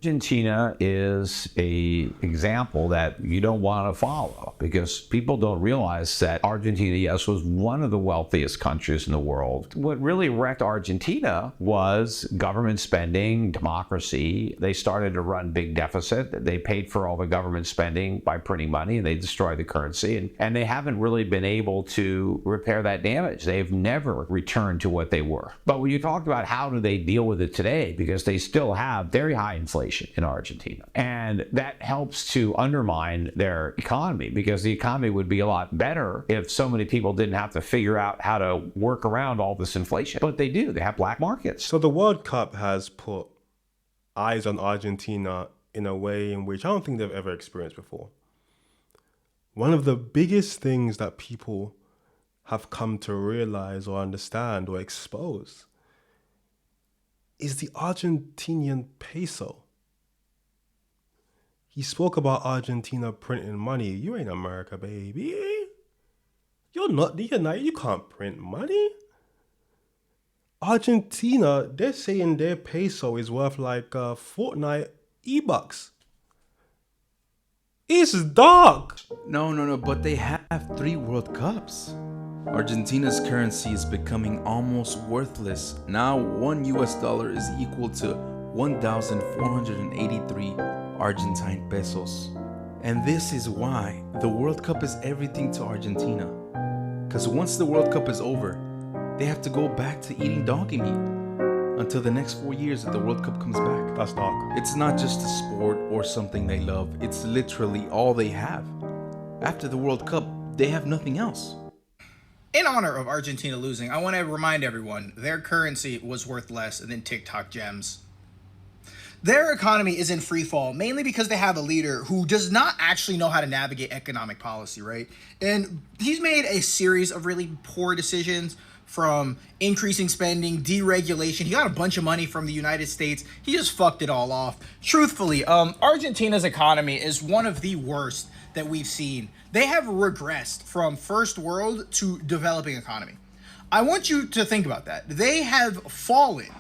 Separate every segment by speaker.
Speaker 1: Argentina is a example that you don't want to follow because people don't realize that Argentina, yes, was one of the wealthiest countries in the world. What really wrecked Argentina was government spending, democracy. They started to run big deficit. They paid for all the government spending by printing money, and they destroyed the currency. And they haven't really been able to repair that damage. They've never returned to what they were. But when you talked about how do they deal with it today, because they still have very high inflation in Argentina. And that helps to undermine their economy because the economy would be a lot better if so many people didn't have to figure out how to work around all this inflation. But they do. They have black markets.
Speaker 2: So the World Cup has put eyes on Argentina in a way in which I don't think they've ever experienced before. One of the biggest things that people have come to realize or understand or expose is the Argentinian peso. He spoke about Argentina printing money. You ain't America, baby. You can't print money. Argentina, they're saying their peso is worth like a fortnight E-bucks. It's dark.
Speaker 3: No, but they have 3 World Cups. Argentina's currency is becoming almost worthless. Now $1 is equal to 1,483 Argentine pesos. And this is why the World Cup is everything to Argentina. Because once the World Cup is over, they have to go back to eating donkey meat until the next 4 years that the World Cup comes back.
Speaker 2: That's dark.
Speaker 3: It's not just a sport or something they love. It's literally all they have. After the World Cup, they have nothing else.
Speaker 4: In honor of Argentina losing, I want to remind everyone their currency was worth less than TikTok gems. Their economy is in free fall, mainly because they have a leader who does not actually know how to navigate economic policy, right? And he's made a series of really poor decisions, from increasing spending, deregulation. He got a bunch of money from the United States. He just fucked it all off. Truthfully, Argentina's economy is one of the worst that we've seen. They have regressed from first world to developing economy. I want you to think about that. They have fallen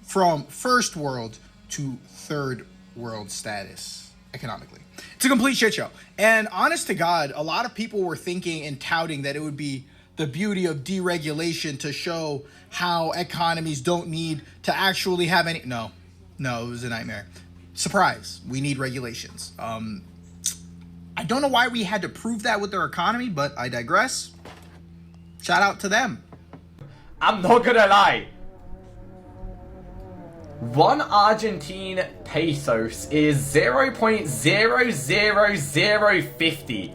Speaker 4: from first world to third world status economically. It's a complete shit show. And honest to God, a lot of people were thinking and touting that it would be the beauty of deregulation to show how economies don't need to actually have any. No, it was a nightmare. Surprise, we need regulations. I don't know why we had to prove that with their economy, but I digress. Shout out to them.
Speaker 5: I'm not gonna lie. 1 Argentine pesos is 0.00050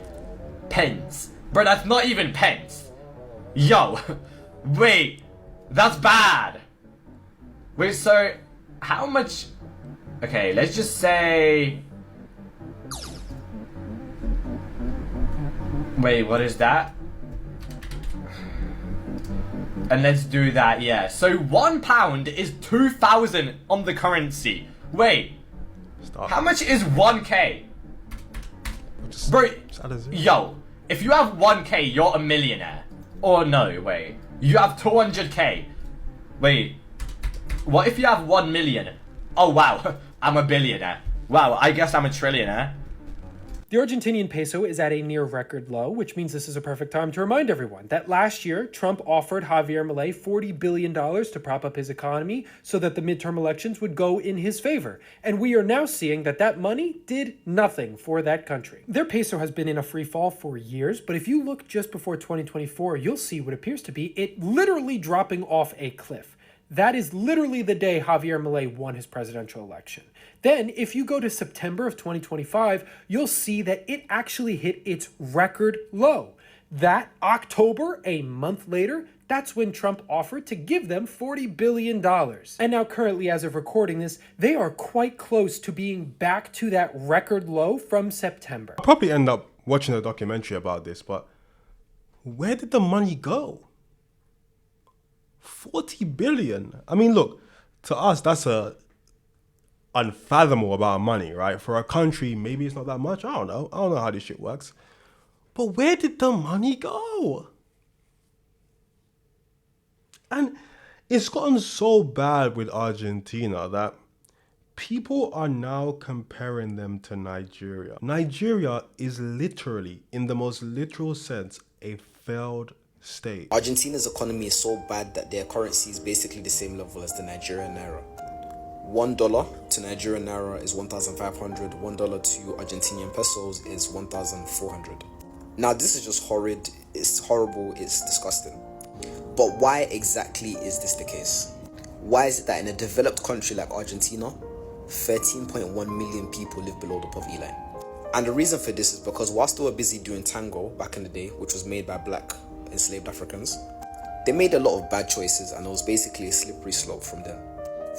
Speaker 5: pence. Bro, that's not even pence. Yo, wait, that's bad. Wait, so how much? Okay, let's just say. Wait, what is that? And let's do that, yeah. So £1 is 2,000 on the currency. Wait, stop. How much is 1k? Bro, yo, if you have 1k, you're a millionaire. Or no, wait, you have 200k. Wait, what if you have 1 million? Oh wow, I'm a billionaire. Wow, I guess I'm a trillionaire.
Speaker 6: The Argentinian peso is at a near record low, which means this is a perfect time to remind everyone that last year, Trump offered Javier Milei $40 billion to prop up his economy so that the midterm elections would go in his favor. And we are now seeing that that money did nothing for that country. Their peso has been in a free fall for years, but if you look just before 2024, you'll see what appears to be it literally dropping off a cliff. That is literally the day Javier Milei won his presidential election. Then, if you go to September of 2025, you'll see that it actually hit its record low. That October, a month later, that's when Trump offered to give them $40 billion. And now currently, as of recording this, they are quite close to being back to that record low from September.
Speaker 2: I'll probably end up watching a documentary about this, but where did the money go? 40 billion. I mean, look, to us, that's a unfathomable amount of money, right? For a country, maybe it's not that much. I don't know how this shit works. But where did the money go? And it's gotten so bad with Argentina that People are now comparing them to Nigeria. Nigeria is literally, in the most literal sense, a failed state.
Speaker 7: Argentina's economy is so bad that their currency is basically the same level as the Nigerian naira. $1 to Nigerian naira is 1,500. $1 to Argentinian pesos is 1,400. Now, this is just horrid. It's horrible. It's disgusting. But why exactly is this the case? Why is it that in a developed country like Argentina, 13.1 million people live below the poverty line? And the reason for this is because whilst they were busy doing tango back in the day, which was made by black enslaved Africans, they made a lot of bad choices, and it was basically a slippery slope from them.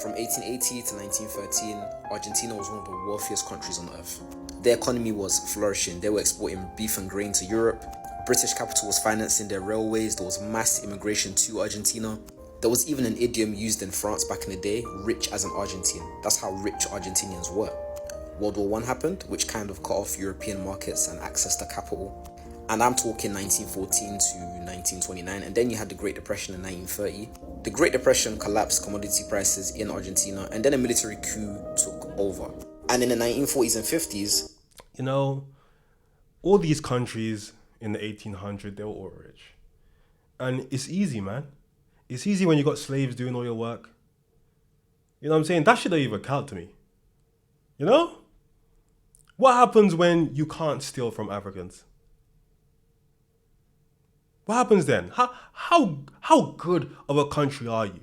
Speaker 7: From 1880 to 1913, Argentina was one of the wealthiest countries on earth. Their economy was flourishing. They were exporting beef and grain to Europe. British capital was financing their railways. There was mass immigration to Argentina. There was even an idiom used in France back in the day, rich as an Argentine. That's how rich Argentinians were. World War I happened, which kind of cut off European markets and access to capital. And I'm talking 1914 to 1929. And then you had the Great Depression in 1930. The Great Depression collapsed commodity prices in Argentina, and then a military coup took over. And in the 1940s and 50s,
Speaker 2: You know, all these countries in the 1800s, they were all rich. And it's easy, man. It's easy when you got slaves doing all your work. You know what I'm saying? That shit don't even count to me. You know? What happens when you can't steal from Africans? What happens then? How good of a country are you?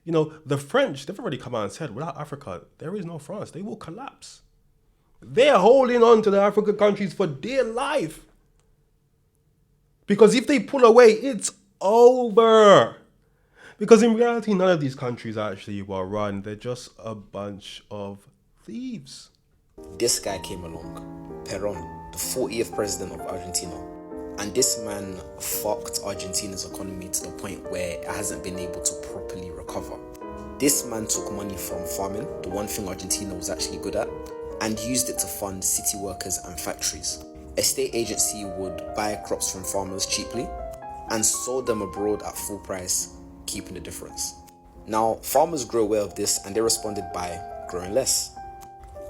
Speaker 2: You know, the French, they've already come out and said, without Africa, there is no France. They will collapse. They're holding on to the African countries for dear life. Because if they pull away, it's over. Because in reality, none of these countries are actually well run. They're just a bunch of thieves.
Speaker 7: this guy came along, Peron, the 40th president of Argentina. And this man fucked Argentina's economy to the point where it hasn't been able to properly recover. This man took money from farming, the one thing Argentina was actually good at, and used it to fund city workers and factories. A state agency would buy crops from farmers cheaply and sold them abroad at full price, keeping the difference. Now, farmers grew aware of this and they responded by growing less.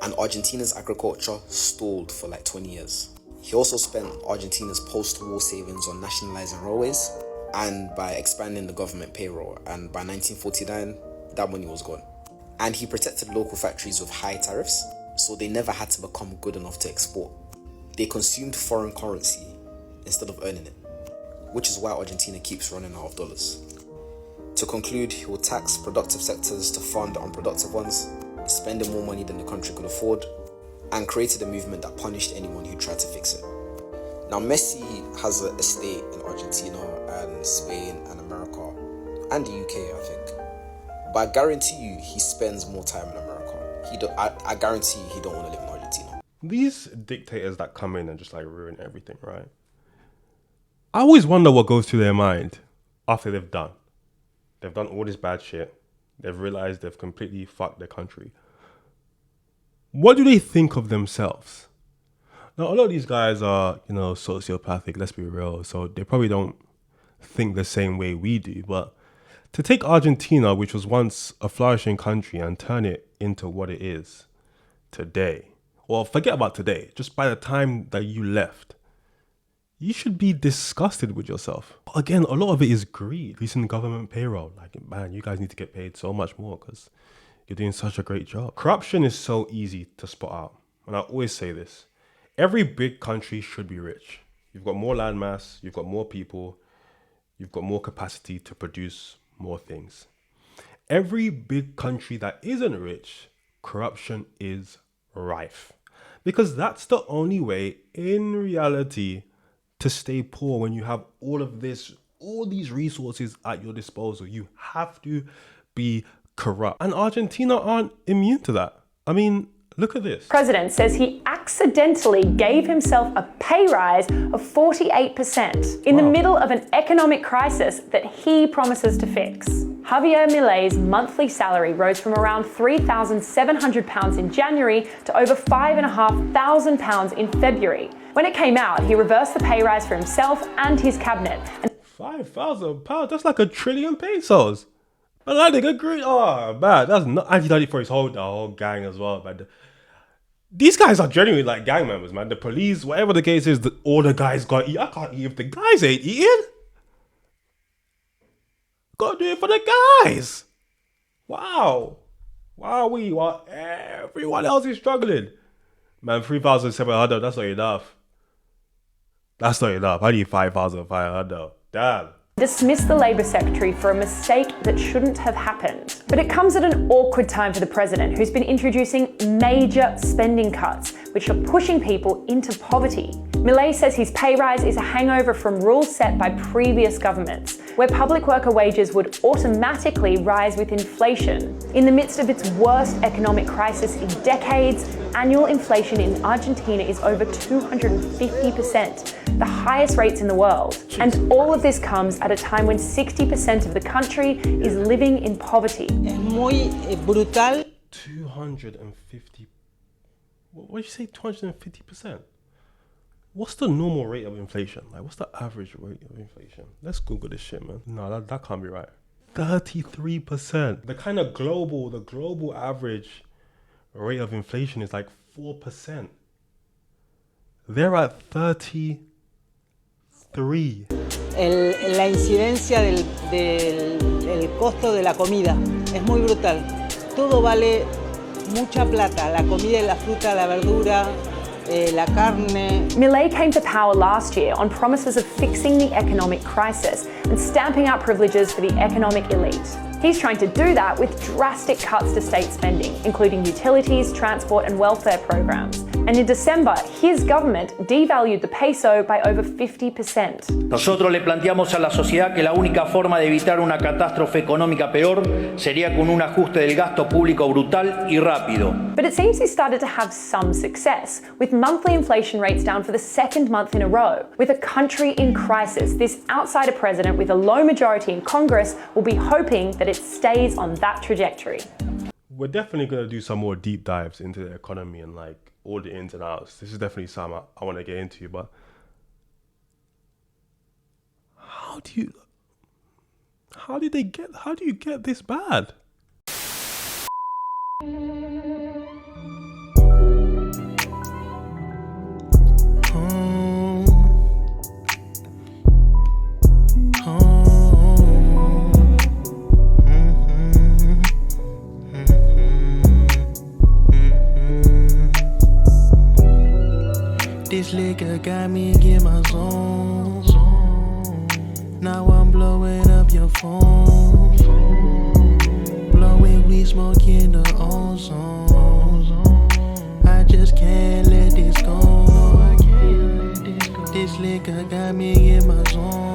Speaker 7: And Argentina's agriculture stalled for like 20 years. He also spent Argentina's post-war savings on nationalizing railways and by expanding the government payroll. And by 1949, that money was gone. And he protected local factories with high tariffs, so they never had to become good enough to export. They consumed foreign currency instead of earning it, which is why Argentina keeps running out of dollars. To conclude, he will tax productive sectors to fund unproductive ones, spending more money than the country could afford, and created a movement that punished anyone who tried to fix it. Now, Messi has an estate in Argentina and Spain and America and the UK, I think. But I guarantee you, he spends more time in America. I guarantee you, he don't want to live in Argentina.
Speaker 2: These dictators that come in and just like ruin everything, right? I always wonder what goes through their mind after they've done. They've done all this bad shit. They've realized they've completely fucked their country. What do they think of themselves? Now, a lot of these guys are, sociopathic, let's be real. So they probably don't think the same way we do. But to take Argentina, which was once a flourishing country, and turn it into what it is today. Well, forget about today. Just by the time that you left, you should be disgusted with yourself. Again, a lot of it is greed. At least in the government payroll. Like, man, you guys need to get paid so much more because you're doing such a great job. Corruption is so easy to spot out. And I always say this. Every big country should be rich. You've got more land mass, you've got more people, you've got more capacity to produce more things. Every big country that isn't rich, corruption is rife. Because that's the only way, in reality, to stay poor when you have all these resources at your disposal. You have to be corrupt. And Argentina aren't immune to that. I mean, look at this.
Speaker 8: President says he accidentally gave himself a pay rise of 48% in the middle of an economic crisis that he promises to fix. Javier Milei's monthly salary rose from around £3,700 in January to over £5,500 in February. When it came out, he reversed the pay rise for himself and his cabinet.
Speaker 2: £5,000? That's like 1 trillion pesos. And that nigga agree. Oh man, that's not Andy done it for the whole gang as well, man. These guys are genuinely like gang members, man. The police, whatever the case is, all the guys got to eat. I can't eat if the guys ain't eating. Gotta do it for the guys. Wow. While everyone else is struggling. Man, 3,700, that's not enough. That's not enough. I need 5,500. Damn.
Speaker 8: Dismissed the Labour Secretary for a mistake that shouldn't have happened. But it comes at an awkward time for the president, who's been introducing major spending cuts, which are pushing people into poverty. Milei says his pay rise is a hangover from rules set by previous governments, where public worker wages would automatically rise with inflation. In the midst of its worst economic crisis in decades, annual inflation in Argentina is over 250%, the highest rates in the world. And all of this comes at a time when 60% of the country is living in poverty.
Speaker 9: Es muy brutal.
Speaker 2: 250. What did you say? 250%? What's the normal rate of inflation? Like, what's the average rate of inflation? Let's Google this shit, man. No, that can't be right. 33%. The global average rate of inflation is like 4%. They're at 33.
Speaker 9: La incidencia del costo de la comida es muy brutal. Todo vale mucha plata. La comida y la fruta, la verdura, la carne.
Speaker 8: Milei came to power last year on promises of fixing the economic crisis and stamping out privileges for the economic elite. He's trying to do that with drastic cuts to state spending, including utilities, transport and welfare programs. And in December, his government devalued the peso by over 50%.
Speaker 10: Nosotros le planteamos a la sociedad que la única forma de evitar una catástrofe económica peor sería con un ajuste del gasto público brutal y rápido.
Speaker 8: But it seems he started to have some success, with monthly inflation rates down for the second month in a row. With a country in crisis, this outsider president with a low majority in Congress will be hoping that it stays on that trajectory.
Speaker 2: We're definitely going to do some more deep dives into the economy and like all the ins and outs. This is definitely something I want to get into, but how do you get this bad?
Speaker 11: This liquor got me in my zone. Now I'm blowing up your phone. Blowing weed, smoking the ozone. I just can't let this go. This liquor got me in my zone.